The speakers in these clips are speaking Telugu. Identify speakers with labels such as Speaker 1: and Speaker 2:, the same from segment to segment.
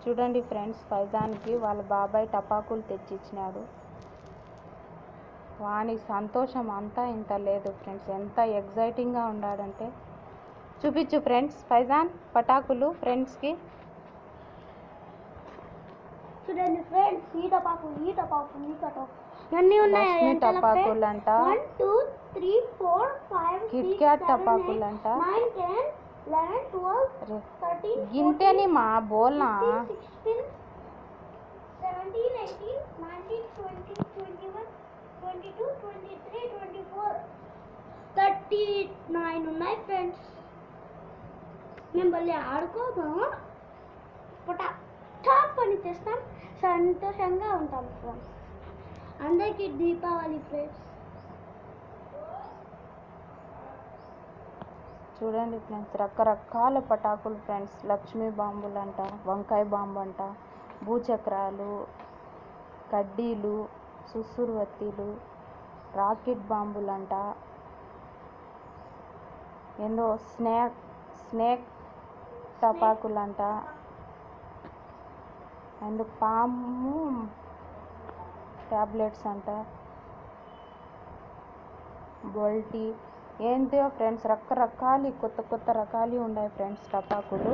Speaker 1: చూడండి ఫ్రెండ్స్, ఫైజాన్కి వాళ్ళ బాబాయ్ టపాకులు తెచ్చిచ్చినాడు. వాని సంతోషం అంతా ఇంత లేదు ఫ్రెండ్స్. ఎంత ఎగ్జైటింగ్గా ఉన్నాడంటే. చూపించు ఫ్రెండ్స్ ఫైజాన్ పటాకులు ఫ్రెండ్స్కి.
Speaker 2: చూడండి ఫ్రెండ్స్, ఈ టపాకులు అన్నీ ఉన్నాయి.
Speaker 1: లక్ష్మి టపాకులు అంట,
Speaker 2: 1 2 3 4 5
Speaker 1: కిట్ క్యాట్ టపాకులు అంట.
Speaker 2: 9 10 11 12 13
Speaker 1: గింతేని మా బోల్నా
Speaker 2: 16 17 18 19 20 21 22 23 24 39 ఉన్నాయి ఫ్రెండ్స్. మేము మళ్ళీ ఆడుకోదాం, టాప్ అని చేస్తాం, సంతోషంగా ఉంటాం ఫ్రెండ్స్. అందరికీ దీపావళి ఫ్రెండ్స్.
Speaker 1: చూడండి ఫ్రెండ్స్, రకరకాల పటాకులు ఫ్రెండ్స్. లక్ష్మీ బాంబులు అంట, వంకాయ బాంబు అంట, భూచక్రాలు, కడ్డీలు, సుసురువత్తిలు, రాకెట్ బాంబులు అంట, ఏందో స్నేక్ టపాకులు అంట, అండ్ పాము ట్యాబ్లెట్స్ అంట, బొల్టీ, ఏంటో ఫ్రెండ్స్ రకరకాలు కొత్త రకాలు ఉన్నాయి ఫ్రెండ్స్ టపాకులు.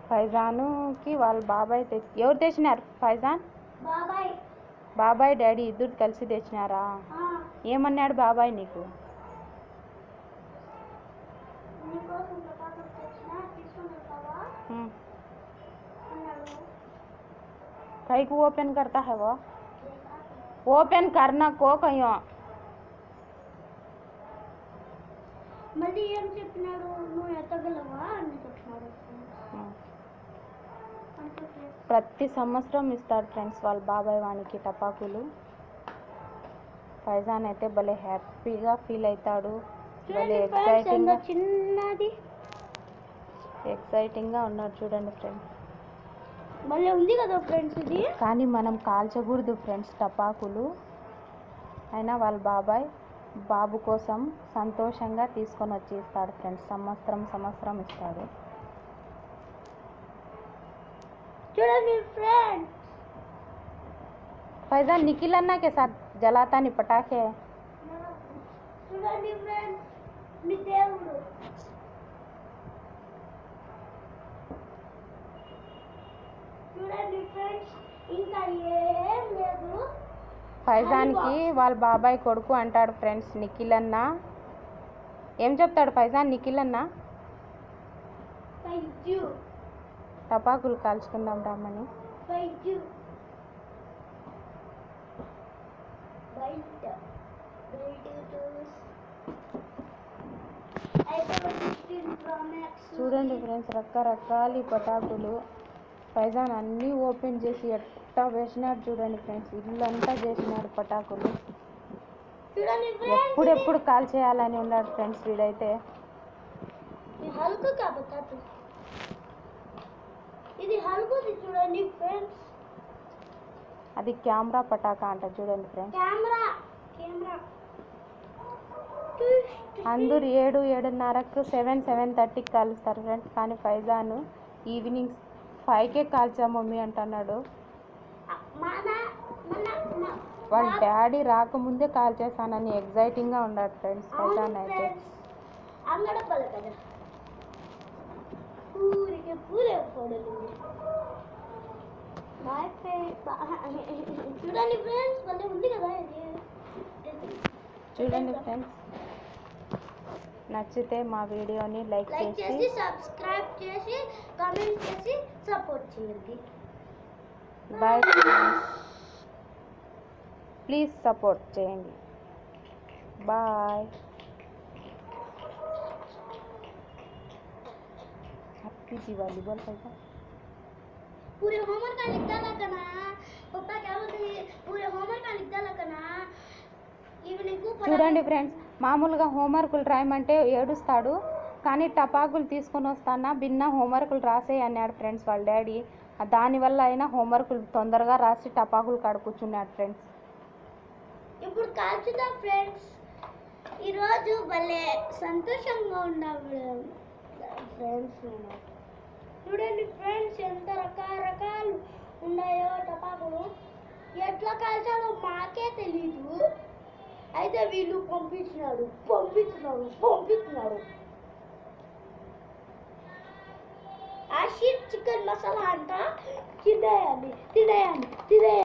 Speaker 1: ఫైజాన్కి వాళ్ళ బాబాయ్ ఎవరు తెచ్చినారు? ఫైజాన్ బాబాయ్ డాడీ ఇద్దరు కలిసి తెచ్చినారా? ఏమన్నాడు బాబాయ్ నీకు? कहीं को ओपन करता है वो? ओपन करना को कहीं
Speaker 2: మళ్ళీ ఏం చెప్పినాడు? నువ్వు ఎత్తగలవా అని చెప్పినాడు.
Speaker 1: ప్రతి సంవత్సరం ఇస్తాడు ఫ్రెండ్స్ వాళ్ళ బాబాయ్ వానికి టపాకులు. ఫైజాన్ అయితే భలే హ్యాపీగా ఫీల్ అవుతాడు, భలే ఎక్సైటింగ్గా ఉన్నాడు. చూడండి ఫ్రెండ్స్,
Speaker 2: మళ్ళీ ఉంది కదా ఫ్రెండ్స్ ఇది.
Speaker 1: కానీ మనం కాల్చకూడదు ఫ్రెండ్స్ టపాకులు. అయినా వాళ్ళ బాబాయ్ బాబు కోసం సంతోషంగా తీసుకొని వచ్చి ఇస్తాడు ఫ్రెండ్స్. సంవత్సరం ఇస్తాడు.
Speaker 2: చూడండి ఫ్రెండ్స్,
Speaker 1: फैजान निखिल अन्ना के साथ जलाता नहीं पटाखे.
Speaker 2: చూడండి ఫ్రెండ్స్, మీ దేవుడు. చూడండి ఫ్రెండ్స్, ఇంకా ఏం లేదు.
Speaker 1: ఫైజాన్కి వాళ్ళ బాబాయ్ కొడుకు అంటాడు ఫ్రెండ్స్ నిఖిల్ అన్న. ఏం చెప్తాడు ఫైజాన్ నిఖిల్ అన్న? టపాకులు కాల్చుకుందాం రమ్మని. చూడండి ఫ్రెండ్స్, రకరకాల పటాకులు. ఫైజాన్ అన్నీ ఓపెన్ చేసి ఎట్టా వేసినాడు. చూడండి ఫ్రెండ్స్, ఇల్లంతా చేసినాడు పటాకులు. ఎప్పుడెప్పుడు కాల్ చేయాలని ఉన్నాడు ఫ్రెండ్స్ వీడైతే.
Speaker 2: ఇది హల్కుది చూడండి ఫ్రెండ్స్.
Speaker 1: అది కెమెరా పటాకా అంట. చూడండి ఫ్రెండ్స్,
Speaker 2: కెమెరా
Speaker 1: అందరూ 7-7:30కు 7-7:30కి కాలుస్తారు ఫ్రెండ్స్. కానీ ఫైజాన్ ఈవినింగ్ 5కే కాల్చా మమ్మీ అంటున్నాడు. వాళ్ళ డాడీ రాకముందే కాల్ చేస్తానని ఎగ్జైటింగ్గా ఉన్నాడు ఫ్రెండ్స్ ఫైజాన్ అయితే.
Speaker 2: చూడండి ఫ్రెండ్స్, మళ్ళీ ఉంది కదా ఇది.
Speaker 1: చూడండి ఫ్రెండ్స్, నచ్చితే మా వీడియోని లైక్ చేసి
Speaker 2: సబ్స్క్రైబ్ చేసి కామెంట్ చేసి సపోర్ట్ చేయండి.
Speaker 1: బాయ్ ఫ్రెండ్స్, ప్లీజ్ సపోర్ట్ చేయండి. బాయ్. हैप्पी दिवाली बोल पैसा.
Speaker 2: पूरे होमवर्क का लिख डाला करना. पापा क्या बोलते हैं, पूरे होमवर्क का लिख डाला करना. ఈవినింగ్
Speaker 1: చూడండి ఫ్రెండ్స్, మామూలుగా హోంవర్కులు రాయమంటే ఏడుస్తాడు. కానీ టపాకులు తీసుకొని వస్తానా భిన్న హోంవర్కులు రాసే అన్నాడు ఫ్రెండ్స్ వాళ్ళ డాడీ. దానివల్ల అయినా హోంవర్కులు తొందరగా రాసి టపాకులు కాడ కూర్చున్నాడు ఫ్రెండ్స్.
Speaker 2: ఇప్పుడు కాల్చుదాం ఫ్రెండ్స్. ఈరోజు భలే సంతోషంగా ఉన్నాము ఫ్రెండ్స్. చూడండి ఫ్రెండ్స్, ఎంత రకాల అప్పుడు ఎట్లా కలిసాడో మాకే తెలీదు. అయితే వీళ్ళు పంపించినాడు. ఆ షీట్ చికెన్ మసాలా అంట తినేయాలి.